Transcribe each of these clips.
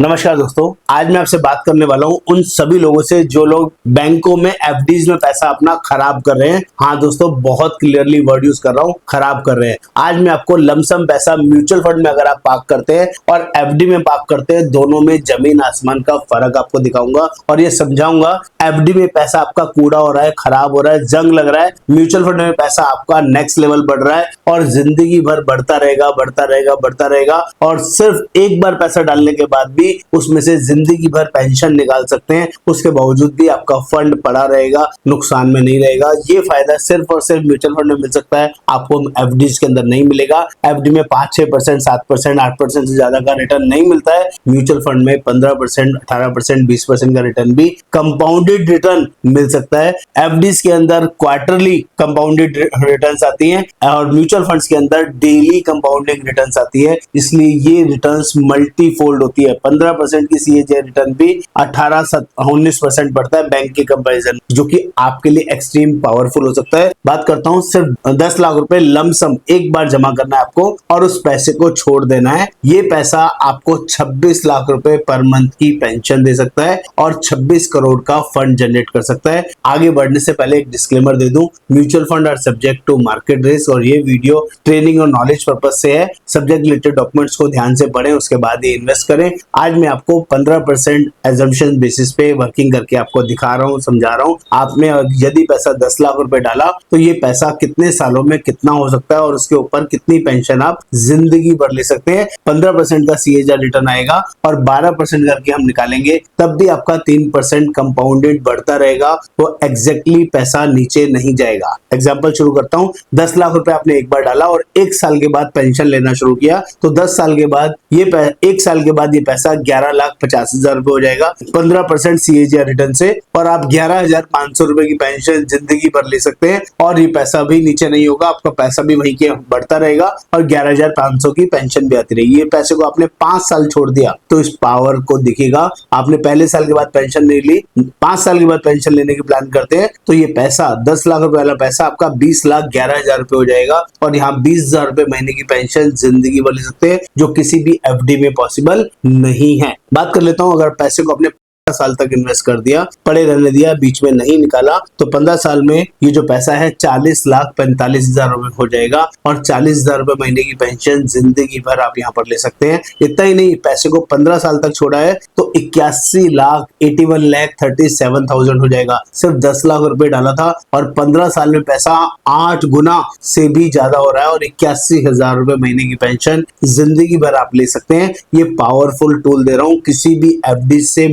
नमस्कार दोस्तों, आज मैं आपसे बात करने वाला हूं उन सभी लोगों से जो लोग बैंकों में एफडीज में पैसा अपना खराब कर रहे हैं। हाँ दोस्तों, बहुत क्लियरली वर्ड यूज कर रहा हूं, खराब कर रहे हैं। आज मैं आपको लमसम पैसा म्यूचुअल फंड में अगर आप पार्क करते हैं और एफडी में पार्क करते हैं, दोनों में जमीन आसमान का फर्क आपको दिखाऊंगा और ये समझाऊंगा एफडी में पैसा आपका कूड़ा हो रहा है, खराब हो रहा है, जंग लग रहा है। म्यूचुअल फंड में पैसा आपका नेक्स्ट लेवल बढ़ रहा है और जिंदगी भर बढ़ता रहेगा, बढ़ता रहेगा, बढ़ता रहेगा। और सिर्फ एक बार पैसा डालने के बाद भी उसमें से जिंदगी भर पेंशन निकाल सकते हैं, उसके बावजूद भी आपका फंड पड़ा रहेगा, नुकसान में नहीं रहेगा। ये फायदा सिर्फ और सिर्फ म्यूचुअल फंड में मिल सकता है, आपको एफडीज के अंदर नहीं मिलेगा। एफडी में 5-6%, 7%, 8% से ज्यादा का रिटर्न नहीं मिलता है। म्यूचुअल फंड में 15%, 18%, 20% का रिटर्न भी कंपाउंडेड रिटर्न मिल सकता है। एफडीज के अंदर क्वार्टरली कंपाउंडेड रिटर्न्स आती हैं और म्यूचुअल फंड्स के अंदर डेली कंपाउंडिंग रिटर्न्स आती है, इसलिए ये रिटर्न्स मल्टीफोल्ड होती है। 15% की सीएजी रिटर्न भी 18-19% बढ़ता है बैंक के कंपैरिजन, जो कि आपके लिए एक्सट्रीम पावरफुल हो सकता है। बात करता हूं, सिर्फ 10 लाख रुपए लमसम एक बार जमा करना है आपको और उस पैसे को छोड़ देना है। ये पैसा आपको 26 लाख रुपए पर मंथ की पेंशन दे सकता है और 26 करोड़ का फंड जनरेट कर सकता है। आगे बढ़ने से पहले एक डिस्क्लेमर दे दूं, mutual fund are subject to market risk और ये वीडियो ट्रेनिंग और नॉलेज पर्पज से है। सब्जेक्ट रिलेटेड डॉक्यूमेंट्स को ध्यान से पढ़ें, उसके बाद ये इन्वेस्ट करें। आज मैं आपको 15% एजम्पशन बेसिस पे वर्किंग करके आपको दिखा रहा हूँ, समझा रहा हूँ। आपने यदि पैसा 10 लाख रुपए डाला तो ये पैसा कितने सालों में कितना हो सकता है और उसके ऊपर कितनी पेंशन आप जिंदगी भर ले सकते हैं। 15% का सीएजी रिटर्न आएगा और 12% करके हम निकालेंगे, तब भी आपका 3% कंपाउंडेड बढ़ता रहेगा, तो एग्जैक्टली पैसा नीचे नहीं जाएगा। एग्जाम्पल शुरू करता हूँ, 10 लाख रुपए आपने एक बार डाला और एक साल के बाद पेंशन लेना शुरू किया, तो 10 साल के बाद एक साल के बाद ये पैसा 11,50,000 रुपए हो जाएगा 15% सीएजी रिटर्न से, और आप 11,500 रुपए की पेंशन जिंदगी भर ले सकते हैं और ये पैसा भी नीचे नहीं होगा, आपका पैसा भी वहीं के बढ़ता रहेगा और 11,500 की पेंशन भी आती रहेगी। ये पैसे को आपने 5 साल छोड़ दिया तो इस पावर को दिखेगा। आपने पहले साल के बाद पेंशन नहीं ली, 5 साल के बाद पेंशन लेने की प्लान करते हैं, तो ये पैसा 10 लाख रुपए वाला पैसा आपका 20,11,000 रुपए हो जाएगा और यहाँ 20,000 रुपए महीने की पेंशन जिंदगी भर ले सकते हैं, जो किसी भी एफडी में पॉसिबल नहीं है। बात कर लेता हूं, अगर पैसे को अपने 15 साल तक इन्वेस्ट कर दिया, पड़े रहने दिया, बीच में नहीं निकाला, तो 15 साल में ये जो पैसा है 40,45,000 रुपए हो जाएगा और 40,000 रुपए महीने की पेंशन जिंदगी भर आप यहाँ पर ले सकते हैं। इतना ही नहीं, पैसे को 15 साल तक छोड़ा है तो 81,81,37,000 हो जाएगा। सिर्फ 10 लाख रुपए डाला था और 15 साल में पैसा 8 गुना से भी ज्यादा हो रहा है और 81,000 रुपए महीने की पेंशन जिंदगी भर आप ले सकते हैं। ये पावरफुल टूल दे रहा हूँ, किसी भी एफडी से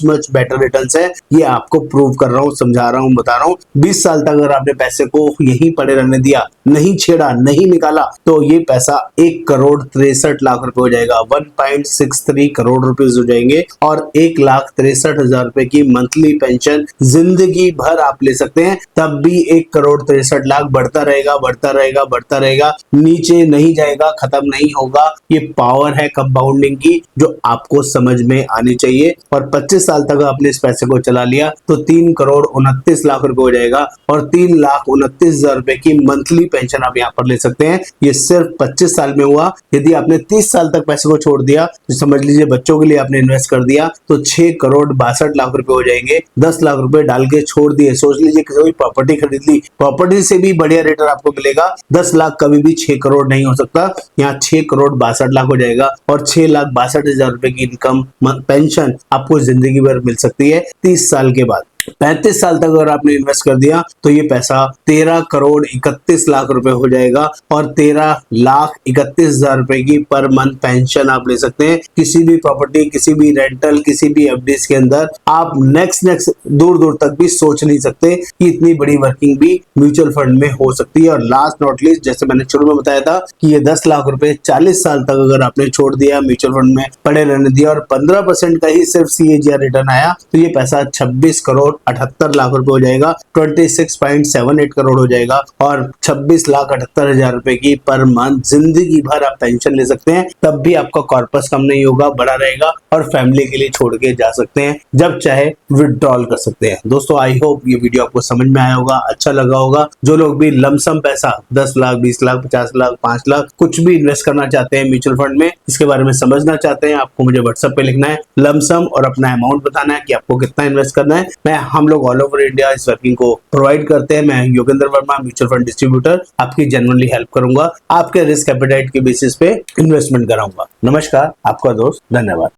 मच बेटर रिटर्न्स है, ये आपको प्रूव कर रहा हूँ, समझा रहा हूँ, बता रहा हूँ। 20 साल तक अगर आपने पैसे को यहीं पड़े रहने दिया, नहीं छेड़ा, नहीं निकाला, तो ये पैसा 1,63,00,000 रुपए हो जाएगा, 1.63 करोड़ रुपए हो जाएंगे और 1,63,000 रुपए की मंथली पेंशन जिंदगी भर आप ले सकते हैं। तब भी 1,63,00,000 बढ़ता रहेगा, बढ़ता रहेगा, बढ़ता रहेगा, नीचे नहीं जाएगा, खत्म नहीं होगा। ये पावर है कंपाउंडिंग की जो आपको समझ में आनी चाहिए। और 25 साल तक आपने इस पैसे को चला लिया तो 3,29,00,000 रुपए हो जाएगा और 3,29,000 रुपए की मंथली पेंशन आप यहाँ पर ले सकते हैं। ये सिर्फ 25 साल में हुआ। यदि आपने 30 साल तक पैसे को छोड़ दिया तो समझ लीजिए बच्चों के लिए आपने इन्वेस्ट कर दिया तो 6,62,00,000 रुपए हो जाएंगे। 10 लाख रुपए डाल के छोड़ दिए, सोच लीजिए कोई प्रॉपर्टी खरीद ली, प्रॉपर्टी से भी बढ़िया रिटर्न आपको मिलेगा। 10 लाख कभी भी 6 करोड़ नहीं हो सकता, यहाँ 6,62,00,000 हो जाएगा और 6,62,000 रुपए की इनकम पेंशन आपको जिंदगी भर मिल सकती है 30 साल के बाद। 35 साल तक अगर आपने इन्वेस्ट कर दिया तो ये पैसा 13,31,00,000 रुपए हो जाएगा और 13,31,000 रुपए की पर मंथ पेंशन आप ले सकते हैं। किसी भी प्रॉपर्टी, किसी भी रेंटल, किसी भी एफडीज के अंदर आप नेक्स्ट दूर तक भी सोच नहीं सकते कि इतनी बड़ी वर्किंग भी म्यूचुअल फंड में हो सकती है। और लास्ट नॉट लीस्ट, जैसे मैंने शुरू में बताया था कि ये 10 लाख रुपए 40 साल तक अगर आपने छोड़ दिया, म्यूचुअल फंड में पड़े रहने दिया और 15% का ही सिर्फ सीएजी रिटर्न आया, तो ये पैसा 26 करोड़ करोड़, 78 लाख रुपए हो जाएगा, 26.78 करोड़ हो जाएगा और 26,78,000 रुपए की पर मंथ जिंदगी भर आप पेंशन ले सकते हैं। तब भी आपका कॉर्पस कम नहीं होगा, बड़ा रहेगा और फैमिली के लिए छोड़ के जा सकते हैं, जब चाहे विड्रॉल कर सकते हैं। दोस्तों आई होप ये वीडियो आपको समझ में आया होगा, अच्छा लगा होगा। जो लोग भी लमसम पैसा 10 लाख, 20 लाख, 50 लाख, 5 लाख कुछ भी इन्वेस्ट करना चाहते हैं म्यूचुअल फंड में, इसके बारे में समझना चाहते हैं, आपको मुझे व्हाट्सएप पे लिखना है लमसम और अपना अमाउंट बताना है कि आपको कितना इन्वेस्ट करना है। हम लोग ऑल ओवर इंडिया इस वर्किंग को प्रोवाइड करते हैं। मैं Yogendra Verma, mutual fund distributor, आपकी जेन्युइनली हेल्प करूंगा, आपके रिस्क एपेटाइट के बेसिस पे इन्वेस्टमेंट कराऊंगा। नमस्कार, आपका दोस्त, धन्यवाद।